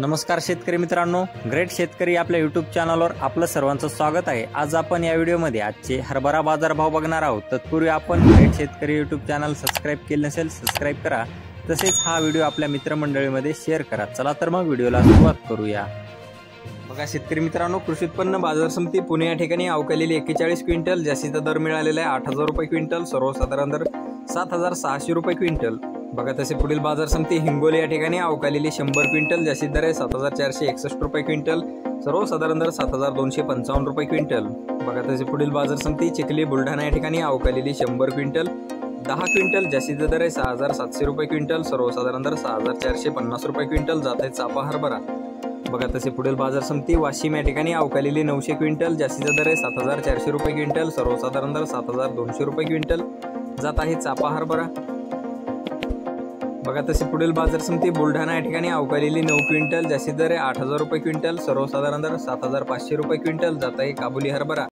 नमस्कार शेतकरी मित्रांनो, ग्रेट शेतकरी आपल्या यूट्यूब चॅनलवर आपलं सर्वांचं स्वागत आहे। आज आपण या व्हिडिओमध्ये आजचे हरभरा बाजार भाव बघणार आहोत। तत्पूर्वी आपण ग्रेट शेतकरी यूट्यूब चॅनल सबस्क्राइब केले नसेल सबस्क्राइब करा, तसेच हा व्हिडिओ आपल्या मित्रमंडळीमध्ये शेअर करा। चला तर मग व्हिडिओला सुरुवात करूया। बघा शेतकरी मित्रांनो, कृषी उत्पन्न बाजार समिती पुणे या ठिकाणी अवकालेली 41 क्विंटल, जास्तीचा दर मिळालेला आहे 8000 रुपये क्विंटल, सर्वसाधारण दर 7600 रुपये क्विंटल। बघा तसे पुढील बाजार समिती हिंगोली या ठिकाणी अवकालेली 100 क्विंटल, जास्तीत दर आहे 7461 रुपये क्विंटल, सर्वसाधारण दर 7255 रुपये क्विंटल। बघा तसे पुढील बाजार समिती चिखली बुलढाणा या ठिकाणी अवकालेली 100 क्विंटल, 10 क्विंटल, जास्तीचा दर आहे 6700 रुपये क्विंटल, सर्वसाधारण दर 6450 रुपये क्विंटल। जात आहे चापा हरभरा। बघा तसे पुढील बाजार समिती वाशिम या ठिकाणी अवकालेली 900 क्विंटल, जास्तीचा दर आहे 7400 रुपये क्विंटल, सर्वसाधारण दर 7200 रुपये क्विंटल। जात आहे चापा हरभरा। बघा तसे पुढील बाजार समिती बुलढाणा या ठिकाणी अवकालेली 9 क्विंटल, जास्तीत दर आहे 8000 रुपये क्विंटल, सर्वसाधारण दर 7500 रुपये क्विंटल। जात आहे काबुली हरभरा।